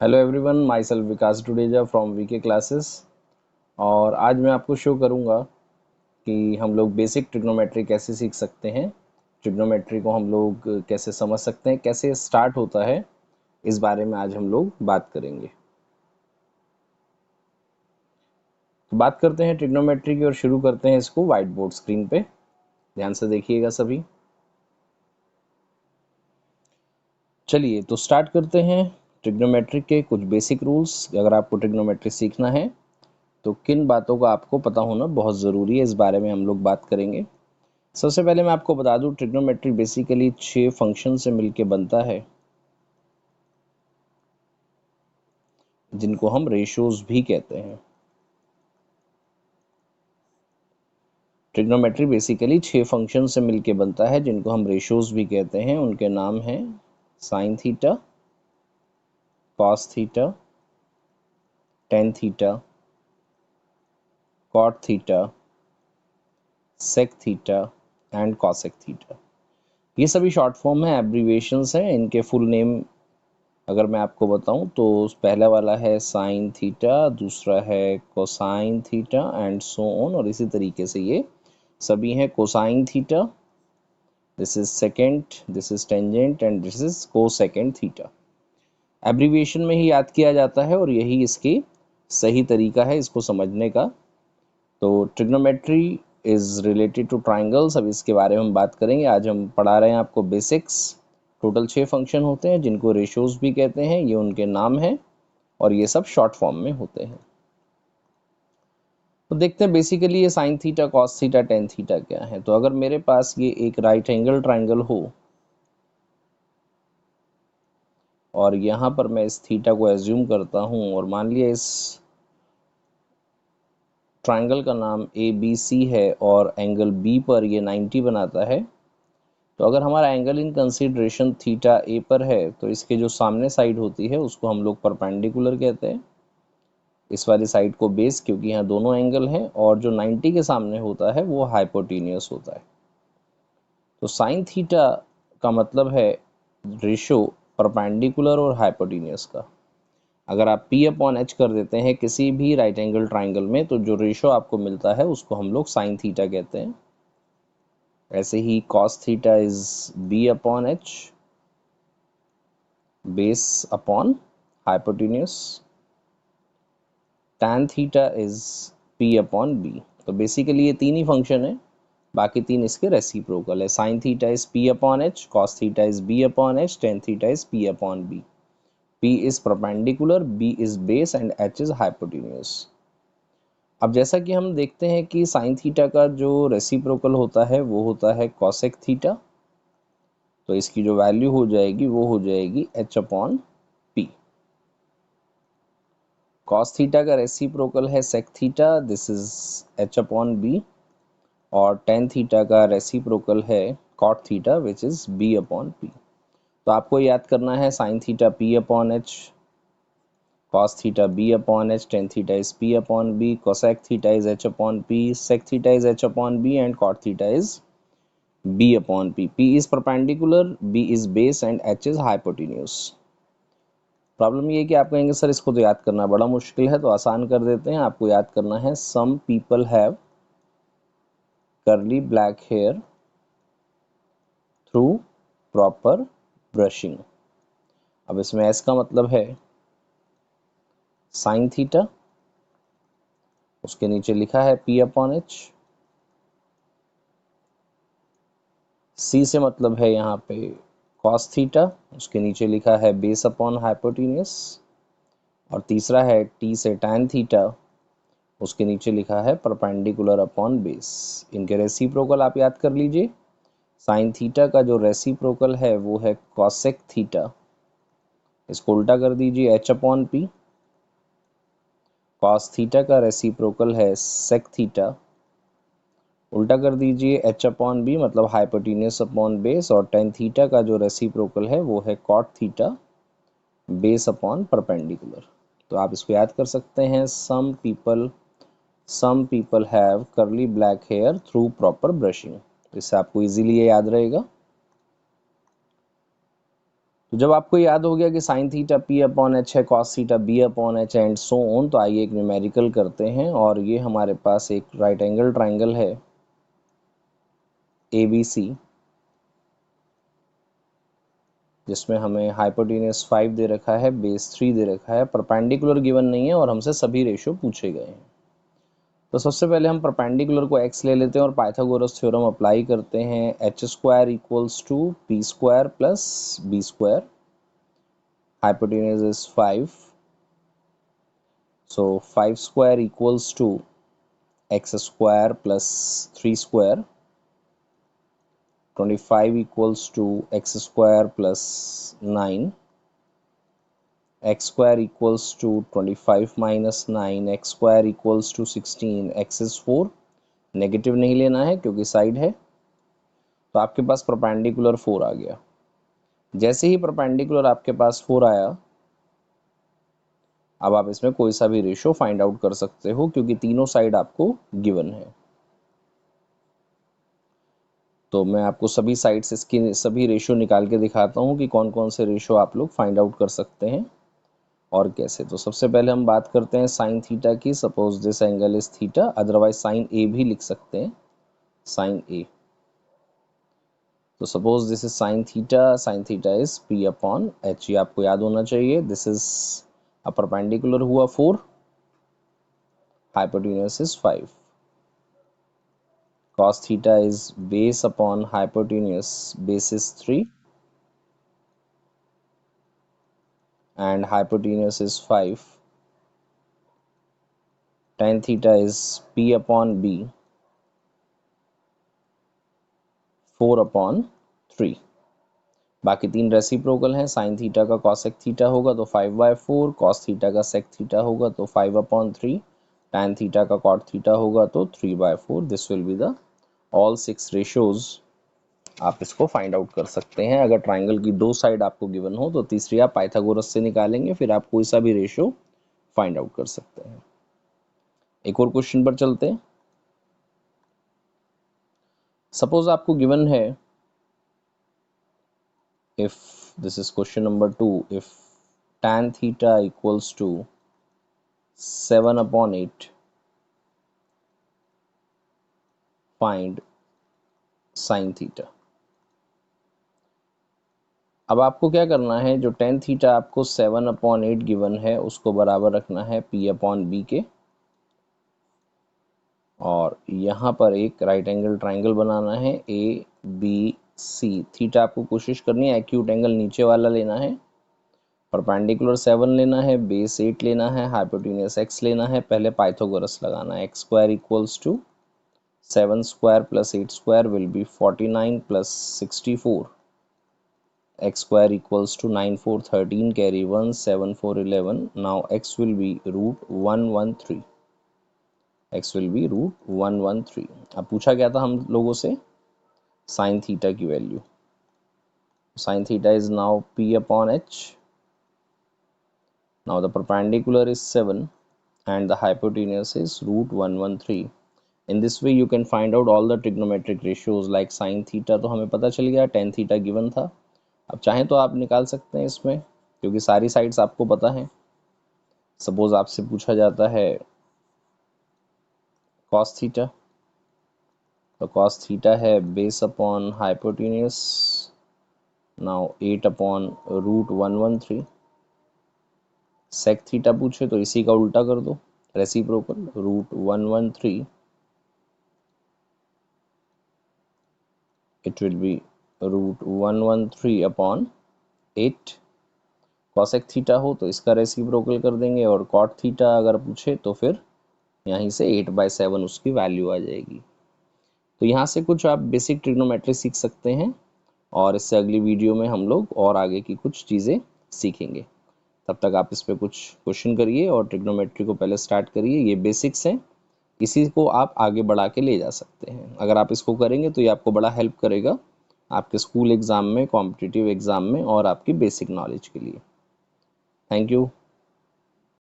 Hello everyone, myself Vikas Tudeja from VK classes. और आज मैं आपको शो करूंगा कि हम लोग बेसिक ट्रिग्नोमेट्री कैसे सीख सकते हैं, ट्रिग्नोमेट्री को हम लोग कैसे समझ सकते हैं, कैसे स्टार्ट होता है, इस बारे में आज हम लोग बात करेंगे। तो बात करते हैं ट्रिग्नोमेट्री की और शुरू करते हैं इसको व्हाइट बोर्ड स्क्रीन पे। ध्यान से देखिएगा सभी। चलिए तो स्टार्ट करते हैं ट्रिग्नोमेट्री के कुछ बेसिक रूल्स। अगर आपको ट्रिग्नोमेट्री सीखना है तो किन बातों का आपको पता होना बहुत ज़रूरी है, इस बारे में हम लोग बात करेंगे। सबसे पहले मैं आपको बता दूं, ट्रिग्नोमेट्री बेसिकली 6 फंक्शन से मिलके बनता है, जिनको हम रेशियोज भी कहते हैं। ट्रिग्नोमेट्री बेसिकली 6 फंक्शन से मिलके बनता है, जिनको हम रेशियोज भी कहते हैं। उनके नाम हैं sine theta, cos theta, tan theta, cot theta, sec theta and cosec theta. ये सभी शॉर्ट फॉर्म है, एब्रीविएशंस हैं। इनके फुल नेम अगर मैं आपको बताऊं तो पहला वाला है साइन थीटा, दूसरा है cosine theta and so on, और इसी तरीके से ये सभी हैं। Cosine theta, this is second, this is tangent and this is cosecant theta. Abbreviation में ही याद किया जाता है और यही इसकी सही तरीका है इसको समझने का। तो trigonometry is related two triangles. अब इसके बारे में हम बात करेंगे। आज हम पढ़ा रहे हैं आपको बेसिक्स। टोटल 6 फंक्शन होते हैं, जिनको रेशियोज भी कहते हैं, ये उनके नाम हैं और ये सब शॉर्ट फॉर्म में होते हैं। तो देखते हैं बेसिकली ये sign theta, cos theta, tan theta क्या है। तो अगर मेरे पास ये एक राइट एंगल ट्राइंगल हो और यहाँ पर मैं इस थीटा को एज्यूम करता हूँ और मान लिया इस ट्राइंगल का नाम ए बी सी है और एंगल बी पर ये 90 बनाता है, तो अगर हमारा एंगल इन कंसीडरेशन थीटा ए पर है तो इसके जो सामने साइड होती है उसको हम लोग परपेंडिकुलर कहते हैं, इस वाली साइड को बेस, क्योंकि यहाँ दोनों एंगल हैं, और जो 90 के सामने होता है वो हाइपोटेनियस होता है। तो साइन थीटा का मतलब है रेशो परपेंडिकुलर और हाइपोटेनियस का। अगर आप P अपॉन एच कर देते हैं किसी भी राइट एंगल ट्राइंगल में, तो जो रेशो आपको मिलता है उसको हम लोग साइन थीटा कहते हैं। ऐसे ही cos theta is B upon H, base upon hypotenuse. tan theta is P upon B। तो बेसिकली ये तीन ही फंक्शन है, बाकी तीन इसके रेसिप्रोकल है। Sine theta is P upon H, cos theta is B upon H, tan theta is P upon B। P is perpendicular, B is base and H is hypotenuse. अब जैसा कि हम देखते हैं कि साइन थीटा का जो रेसिप्रोकल होता है वो होता है कॉसेक थीटा, तो इसकी जो वैल्यू हो जाएगी वो हो जाएगी H upon P। Cos theta का रेसिप्रोकल है sec theta, this is H upon B। और टेन थीटा का रेसिप्रोकल है cot theta, which is B upon P। तो आपको याद करना है sine theta P upon H, cos theta b upon h, tan theta is p upon b, cosec theta is h upon p, sec theta is h upon b and cot theta is b upon p. P is perpendicular, b is base and h is hypotenuse। Problem ये है कि आप कहेंगे sir इसको तो याद करना बड़ा मुश्किल है, तो आसान कर देते हैं। आपको याद करना है some people have curly black hair through proper brushing. अब इसमें एस का मतलब है साइन थीटा, उसके नीचे लिखा है P अपॉन एच। सी से मतलब है यहाँ पे कॉस थीटा, उसके नीचे लिखा है बेस अपॉन हाइपोटेन्यूस। और तीसरा है टी से टैन थीटा, उसके नीचे लिखा है परपेंडिकुलर अपॉन बेस। इनके रेसिप्रोकल आप याद कर लीजिए। साइन थीटा का जो रेसिप्रोकल है वो है कॉसेक थीटा, इसको उल्टा कर दीजिए H upon P. Cos theta का रेसिप्रोकल है सेक थीटा, उल्टा कर दीजिए एच अपॉन बी, मतलब हाइपोटेन्यूस अपॉन बेस। और टेन थीटा का जो रेसिप्रोकल है वो है cot theta, base upon perpendicular. तो आप इसको याद कर सकते हैं some people have curly black hair through proper brushing. इससे आपको इजीली ये याद रहेगा। तो जब आपको याद हो गया कि sine theta P upon H है, cos theta B upon H and so on, तो आइए एक न्यूमेरिकल करते हैं। और ये हमारे पास एक राइट एंगल ट्राइंगल है ABC, जिसमें हमें हाइपोटेन्यूज 5 दे रखा है, बेस 3 दे रखा है, परपेंडिकुलर गिवन नहीं है और हमसे सभी रेशियो पूछे गए हैं। तो सबसे पहले हम परपेंडिकुलर को x ले लेते हैं और पाइथागोरस थ्योरम अप्लाई करते हैं। H square equals to P square plus B square, hypotenuse is 5, so 5 square equals to x square plus 3 square, 25 equals to x square plus 9, x square equals to 25 minus 9, x square equals to 16, x is 4, negative नहीं लेना है क्योंकि side है, तो आपके पास perpendicular 4 आ गया। जैसे ही perpendicular आपके पास 4 आया, अब आप इसमें कोई सा भी रेशियो फाइंड आउट कर सकते हो क्योंकि तीनों साइड आपको गिवन है। तो मैं आपको सभी साइड से इसकी सभी रेशियो निकाल के दिखाता हूँ कि कौन कौन से रेशियो आप लोग फाइंड आउट कर सकते हैं और कैसे। तो सबसे पहले हम बात करते हैं साइन थीटा की। Suppose this angle is theta, otherwise sine A भी लिख सकते हैं, साइन ए। तो suppose this is sine theta is P upon H, ये आपको याद होना चाहिए। दिस इज अ परपेंडिकुलर हुआ 4, hypotenuse is 5, cos theta is base upon hypotenuse, base is 3 and hypotenuse is 5, tan theta is p upon b, 4 upon 3। बाकी तीन reciprocal हैं। Sine theta का कॉसेक थीटा होगा तो 5/4, कॉस थीटा का sec theta होगा तो 5/3, tan थीटा का कॉट थीटा होगा तो 3/4। This will be the all 6 ratios. आप इसको फाइंड आउट कर सकते हैं। अगर ट्राइंगल की दो साइड आपको गिवन हो तो तीसरी आप पाइथागोरस से निकालेंगे, फिर आप कोई सा भी रेशियो फाइंड आउट कर सकते हैं। एक और क्वेश्चन पर चलते हैं। सपोज आपको गिवन है, if this is question number 2, if tan theta equals to 7/8, find sine theta. अब आपको क्या करना है, जो tan थीटा आपको 7/8 गिवन है उसको बराबर रखना है p/b के, और यहाँ पर एक राइट एंगल ट्राइंगल बनाना है ABC। थीटा आपको कोशिश करनी है एक्यूट एंगल नीचे वाला लेना है, परपेंडिकुलर 7 लेना है, बेस 8 लेना है, हाइपोटेन्यूज x लेना है। पहले पाइथागोरस लगाना है। x square equals to 7 square plus 8 square will be 49 plus 64, x square equals to 9 4 13, carry 1, 7 4 11, now x will be root 113, x will be root 113। अब पूछा गया था हम लोगों से साइन थीटा की value. Sine theta is now p upon h, now the perpendicular is 7 and the hypotenuse is root 113। in this way you can find out all the trigonometric ratios like sin theta तो हमें पता चल गया, tan theta given था। अब चाहें तो आप निकाल सकते हैं इसमें, क्योंकि सारी साइड्स आपको पता है। सपोज आपसे पूछा जाता है cos थीटा, तो cos थीटा है base upon hypotenuse, now 8 upon root 113। Sec theta पूछे तो इसी का उल्टा कर दो, reciprocal, root 113, it will be root 113 upon 8। Cosec theta हो तो इसका रेसिप्रोकल कर देंगे, और कॉट थीटा अगर पूछे तो फिर यहीं से 8/7 उसकी वैल्यू आ जाएगी। तो यहाँ से कुछ आप बेसिक ट्रिग्नोमेट्री सीख सकते हैं, और इससे अगली वीडियो में हम लोग और आगे की कुछ चीज़ें सीखेंगे। तब तक आप इस पर कुछ क्वेश्चन करिए और ट्रिग्नोमेट्री को पहले स्टार्ट करिए। ये बेसिक्स हैं, इसी को आप आगे बढ़ा के ले जा सकते हैं। अगर आप इसको करेंगे तो ये आपको बड़ा हेल्प करेगा आपके स्कूल एग्ज़ाम में, कॉम्पिटिटिव एग्ज़ाम में और आपकी बेसिक नॉलेज के लिए। Thank you.